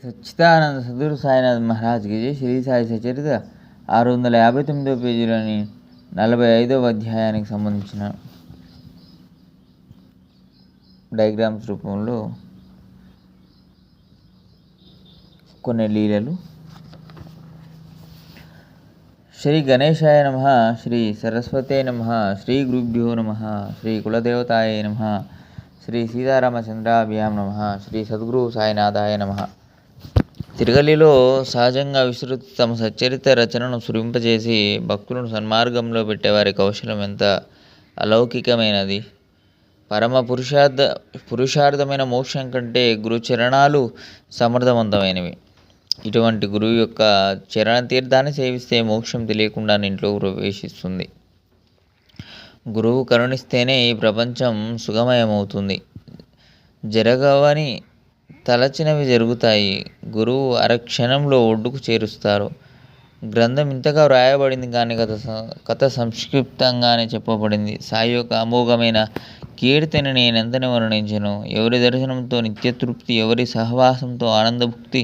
సచ్చిదానంద సద్గురు సాయినాథ్ మహారాజ్కి జై. శ్రీ సాయి సచరిత 659 పేజీలోని 45వ అధ్యాయానికి సంబంధించిన డయాగ్రామ్స్ రూపంలో కొన్ని లీలలు. శ్రీ గణేశాయ నమః, శ్రీ సరస్వతే నమః, శ్రీ గురుభ్యో నమః, శ్రీ కులదేవతాయ నమః, శ్రీ సీతారామచంద్రాభ్యాం నమః, శ్రీ సద్గురు సాయినాథాయ నమః. తిరుగలిలో సహజంగా విస్తృతి తమ సచ్చరిత రచనను స్ఫురింపజేసి భక్తులను సన్మార్గంలో పెట్టేవారి కౌశలం ఎంత అలౌకికమైనది. పరమ పురుషార్థమైన మోక్షం కంటే గురు చరణాలు సమర్థవంతమైనవి. ఇటువంటి గురువు యొక్క చరణ తీర్థాన్ని సేవిస్తే మోక్షం తెలియకుండా ఇంట్లో ప్రవేశిస్తుంది. గురువు కరుణిస్తేనే ఈ ప్రపంచం సుఖమయమవుతుంది. జరగవని తలచినవి జరుగుతాయి. గురువు అరక్షణంలో ఒడ్డుకు చేరుస్తారు. గ్రంథం ఇంతగా వ్రాయబడింది కానీ కథ సంక్షిప్తంగానే చెప్పబడింది. సాయి యొక్క అమోఘమైన కీర్తిని నేనెంతని వర్ణించను. ఎవరి దర్శనంతో నిత్యతృప్తి, ఎవరి సహవాసంతో ఆనందభుక్తి,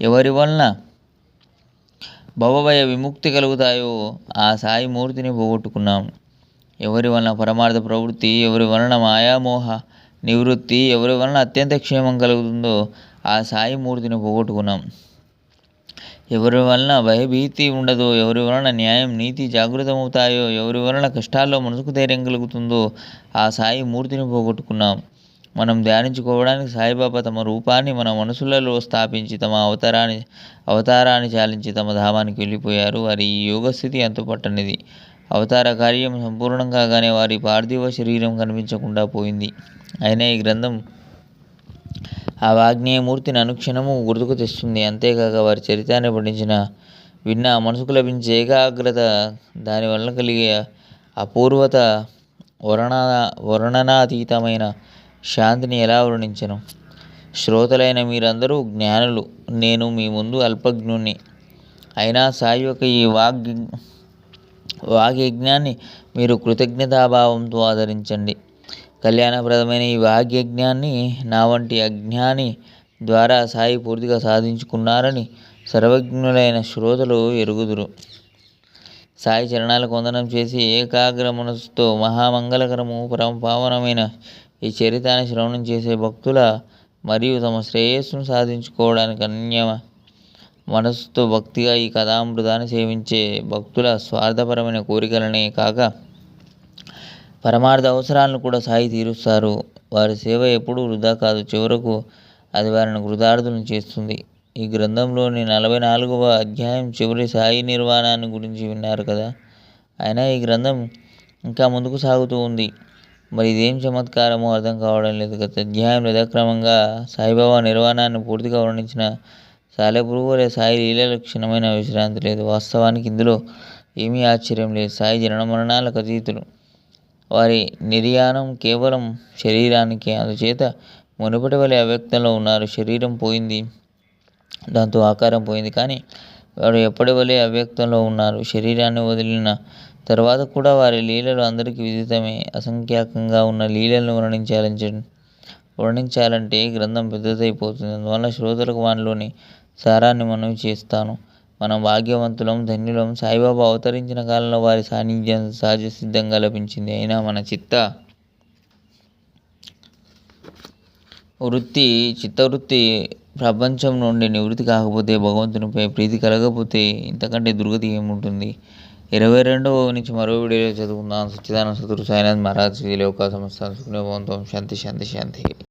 ఎవరి వలన భవభయ విముక్తి కలుగుతాయో ఆ సాయి మూర్తిని పోగొట్టుకున్నాం. ఎవరి వలన పరమార్థ ప్రవృత్తి, ఎవరి వలన మాయామోహ నివృత్తి, ఎవరి వలన అత్యంత క్షేమం కలుగుతుందో ఆ సాయి మూర్తిని పోగొట్టుకున్నాం. ఎవరి వలన భయభీతి ఉండదో, ఎవరి వలన న్యాయం నీతి జాగృతమవుతాయో, ఎవరి వలన కష్టాల్లో మనసుకు ధైర్యం కలుగుతుందో ఆ సాయి మూర్తిని పోగొట్టుకున్నాం. మనం ధ్యానించుకోవడానికి సాయిబాబా తమ రూపాన్ని మన మనసులలో స్థాపించి తమ అవతారాన్ని చాలించి తమ ధామానికి వెళ్ళిపోయారు. వారి ఈ యోగస్థితి అంతుపట్టనిది. అవతార కార్యం సంపూర్ణం కాగానే వారి పార్థివ శరీరం కనిపించకుండా పోయింది. అయినా ఈ గ్రంథం ఆ వాగ్నేయమూర్తిని అనుక్షణము గుర్తుకు తెస్తుంది. అంతేకాక వారి చరిత్రాన్ని విన్న మనసుకు లభించే ఏకాగ్రత, దానివల్ల కలిగే అపూర్వత, వర్ణనాతీతమైన శాంతిని ఎలా వర్ణించను. శ్రోతలైన మీరందరూ జ్ఞానులు, నేను మీ ముందు అల్పజ్ఞుణ్ణి. అయినా సాయి యొక్క ఈ వాగ్యజ్ఞాన్ని మీరు కృతజ్ఞతాభావంతో ఆదరించండి. కళ్యాణప్రదమైన ఈ వాగ్యజ్ఞాన్ని నా వంటి అజ్ఞాని ద్వారా సాయి పూర్తిగా సాధించుకున్నారని సర్వజ్ఞులైన శ్రోతలు ఎరుగుదురు. సాయి చరణాలకు వందనం చేసి ఏకాగ్ర మనసుతో మహామంగళకరము పరమ పావనమైన ఈ చరితాన్ని శ్రవణం చేసే భక్తుల మరియు తమ శ్రేయస్సును సాధించుకోవడానికి అన్య మనస్సుతో భక్తిగా ఈ కథామృతాన్ని సేవించే భక్తుల స్వార్థపరమైన కోరికలనే కాక పరమార్థ అవసరాలను కూడా సాయి తీరుస్తారు. వారి సేవ ఎప్పుడూ వృధా కాదు. చివరకు అది వారిని కృతార్థులను చేస్తుంది. ఈ గ్రంథంలోని 44వ అధ్యాయం చివరి సాయి నిర్వాణాన్ని గురించి విన్నారు కదా. అయినా ఈ గ్రంథం ఇంకా ముందుకు సాగుతూ ఉంది. మరి ఇదేం చమత్కారమో అర్థం కావడం లేదు. గత అధ్యాయంలో యథాక్రమంగా సాయిబాబా నిర్వాణాన్ని పూర్తిగా వర్ణించిన సాలెపురుగు వలె సాయి లీలలో క్షణమైన విశ్రాంతి లేదు. వాస్తవానికి ఇందులో ఏమీ ఆశ్చర్యం లేదు. సాయి జనన మరణాలకు అతీతులు. వారి నిర్యాణం కేవలం శరీరానికే. అందుచేత మునుపటి వలె అవ్యక్తంలో ఉన్నారు. శరీరం పోయింది, దాంతో ఆకారం పోయింది, కానీ వారు ఎప్పటి వలె అవ్యక్తంలో ఉన్నారు. శరీరాన్ని వదిలిన తర్వాత కూడా వారి లీలలు అందరికీ విదితమే. అసంఖ్యాకంగా ఉన్న లీలలను వర్ణించాలంటే గ్రంథం పెద్దదైపోతుంది. అందువల్ల శ్రోతలకు వానిలోని సారాన్ని మనవి చేస్తాను. మనం భాగ్యవంతులం, ధన్యులం. సాయిబాబా అవతరించిన కాలంలో వారి సాన్నిధ్యం సహజ సిద్ధంగా లభించింది. అయినా మన చిత్తవృత్తి ప్రపంచం నుండి నివృత్తి కాకపోతే, భగవంతునిపై ప్రీతి కలగకపోతే ఇంతకంటే దుర్గతి ఏముంటుంది. 22వ నుంచి మరో వీడియోలో చదువుకుందాం. సచ్చిదానంద సద్గురు సాయినాథ్ మహారాజ్ శ్రీ లోకా సమస్త సుఖినో భవంతు. శాంతి శాంతి శాంతి.